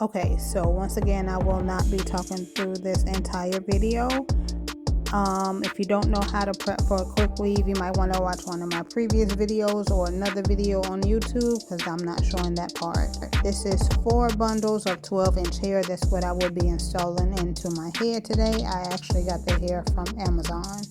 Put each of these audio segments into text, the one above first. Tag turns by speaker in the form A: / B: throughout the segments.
A: Okay, so once again, I will not be talking through this entire video. If you don't know how to prep for a quick weave, you might want to watch one of my previous videos or another video on YouTube because I'm not showing that part. This is 4 bundles of 12-inch hair. That's what I will be installing into my hair today. I actually got the hair from Amazon.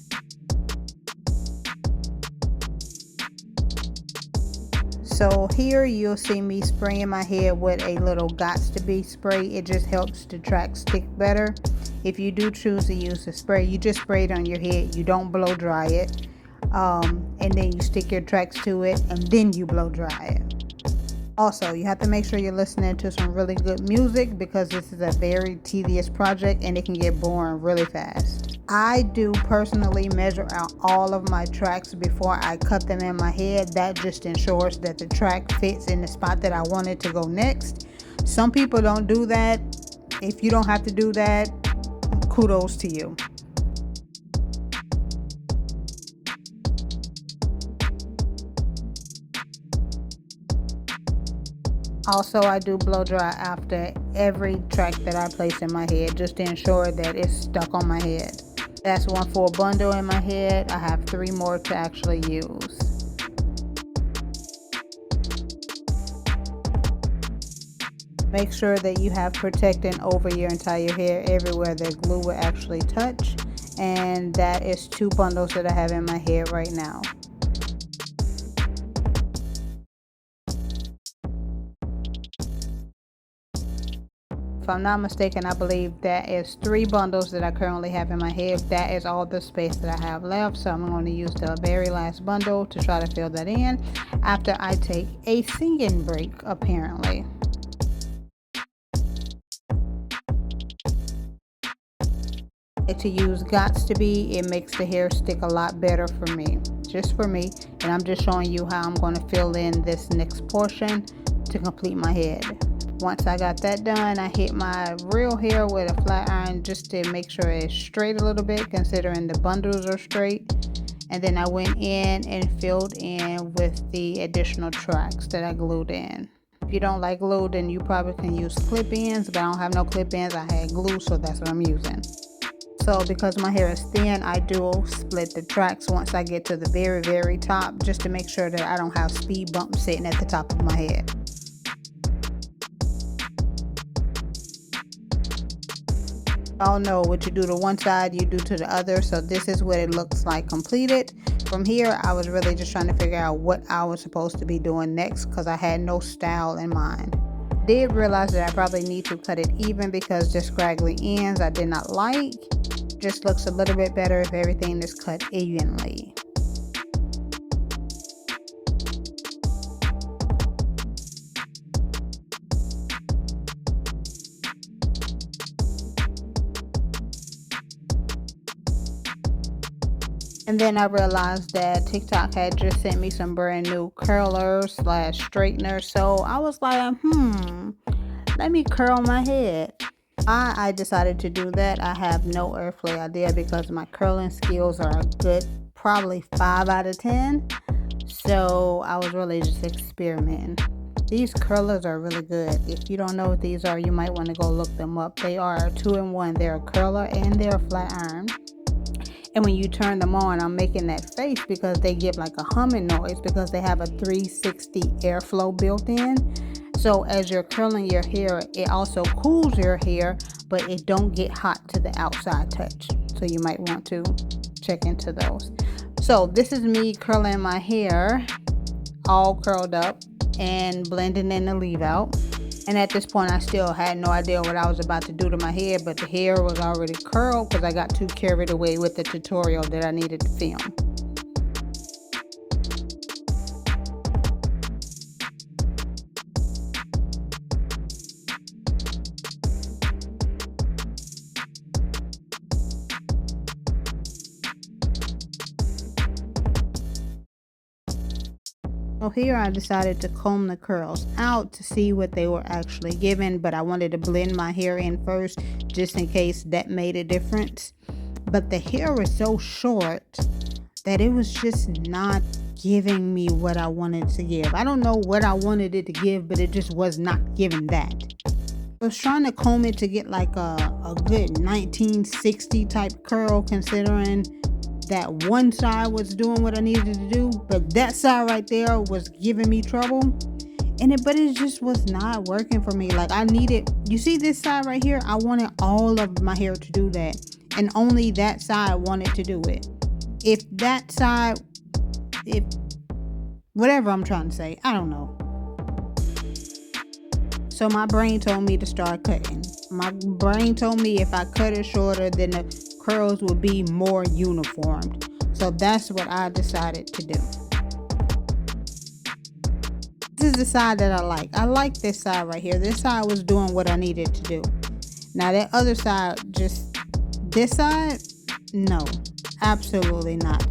A: So here you'll see me spraying my hair with a little Gots to Be spray. It just helps the track stick better. If you do choose to use the spray, you just spray it on your head. You don't blow dry it. And then you stick your tracks to it and then you blow dry it. Also, you have to make sure you're listening to some really good music because this is a very tedious project and it can get boring really fast. I do personally measure out all of my tracks before I cut them in my head. That just ensures that the track fits in the spot that I want it to go next. Some people don't do that. If you don't have to do that, kudos to you. Also, I do blow dry after every track that I place in my head just to ensure that it's stuck on my head. That's one for a bundle in my head. I have 3 more to actually use. Make sure that you have protectant over your entire hair everywhere that glue will actually touch. And that is 2 bundles that I have in my hair right now. If I'm not mistaken, I believe that is 3 bundles that I currently have in my head. That is all the space that I have left. So I'm going to use the very last bundle to try to fill that in after I take a singing break, apparently. To use Gots to Be, it makes the hair stick a lot better for me, just for me. And I'm just showing you how I'm going to fill in this next portion to complete my head. Once I got that done, I hit my real hair with a flat iron just to make sure it's straight a little bit, considering the bundles are straight. And then I went in and filled in with the additional tracks that I glued in. If you don't like glue, then you probably can use clip-ins, but I don't have no clip-ins. I had glue, so that's what I'm using. So because my hair is thin, I do split the tracks once I get to the very, very top, just to make sure that I don't have speed bumps sitting at the top of my head. Y'all know what you do to one side, you do to the other. So this is what it looks like completed. From here, I was really just trying to figure out what I was supposed to be doing next because I had no style in mind. Did realize that I probably need to cut it even because the scraggly ends I did not like. Just looks a little bit better if everything is cut evenly. And then I realized that TikTok had just sent me some brand new curlers / straighteners. So I was like, let me curl my head. I decided to do that. I have no earthly idea because my curling skills are a good probably 5 out of 10. So I was really just experimenting. These curlers are really good. If you don't know what these are, you might want to go look them up. They are 2-in-1. They're a curler and they're a flat iron. And when you turn them on, I'm making that face because they give like a humming noise because they have a 360 airflow built in. So as you're curling your hair, it also cools your hair, but it don't get hot to the outside touch. So you might want to check into those. So this is me curling my hair, all curled up and blending in the leave out. And at this point, I still had no idea what I was about to do to my hair, but the hair was already curled because I got too carried away with the tutorial that I needed to film. So here I decided to comb the curls out to see what they were actually giving, but I wanted to blend my hair in first just in case that made a difference. But the hair was so short that it was just not giving me what I wanted to give. I don't know what I wanted it to give, but it just was not giving that. I was trying to comb it to get like a good 1960 type curl, considering that one side was doing what I needed to do, but that side right there was giving me trouble. But it just was not working for me. Like, I needed, you see this side right here, I wanted all of my hair to do that, and only that side wanted to do it. If that side, if whatever I'm trying to say, I don't know. So my brain told me to start cutting. My brain told me if I cut it shorter, then the curls would be more uniformed. So that's what I decided to do. This is the side that I like. I like this side right here. This side was doing what I needed to do. Now that other side, just this side, no, absolutely not.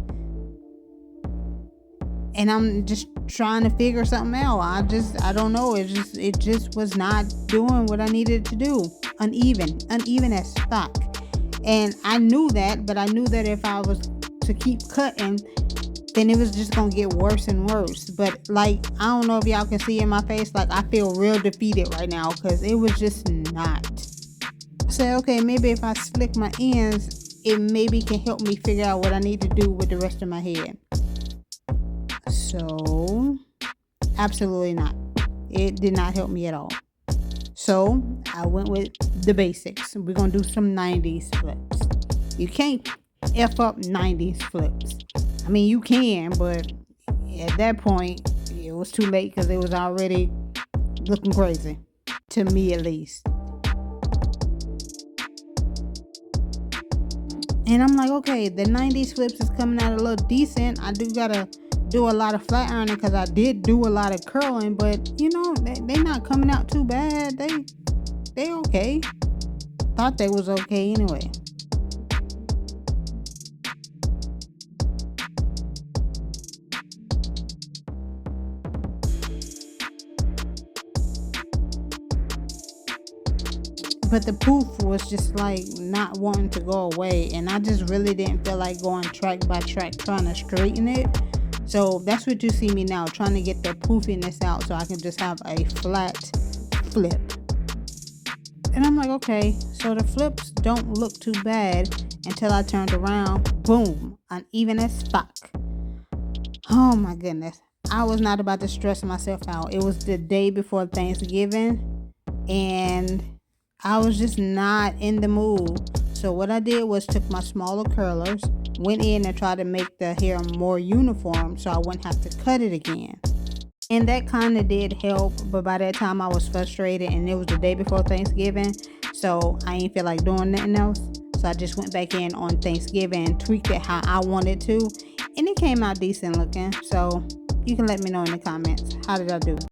A: And I'm just trying to figure something out. I don't know. It just was not doing what I needed to do. Uneven as fuck. And I knew that, but I knew that if I was to keep cutting, then it was just gonna get worse and worse. But like, I don't know if y'all can see in my face, like I feel real defeated right now because it was just not. I said, okay, maybe if I slick my ends, it maybe can help me figure out what I need to do with the rest of my head. So, absolutely not. It did not help me at all. So, I went with the basics. We're going to do some 90s flips. You can't F up 90s flips. I mean, you can, but at that point, it was too late because it was already looking crazy. To me, at least. And I'm like, okay, the 90s flips is coming out a little decent. I do gotta do a lot of flat ironing because I did do a lot of curling, but you know, they not coming out too bad. They okay. Thought they was okay anyway. But the poof was just like not wanting to go away, and I just really didn't feel like going track by track trying to straighten it. So that's what you see me now, trying to get the poofiness out so I can just have a flat flip. And I'm like, okay, so the flips don't look too bad until I turned around. Boom, uneven as fuck. Oh my goodness. I was not about to stress myself out. It was the day before Thanksgiving, and I was just not in the mood. So what I did was took my smaller curlers, went in and tried to make the hair more uniform so I wouldn't have to cut it again. And that kind of did help, but by that time I was frustrated and it was the day before Thanksgiving, so I ain't feel like doing nothing else. So I just went back in on Thanksgiving and tweaked it how I wanted to, and it came out decent looking. So you can let me know in the comments, how did I do?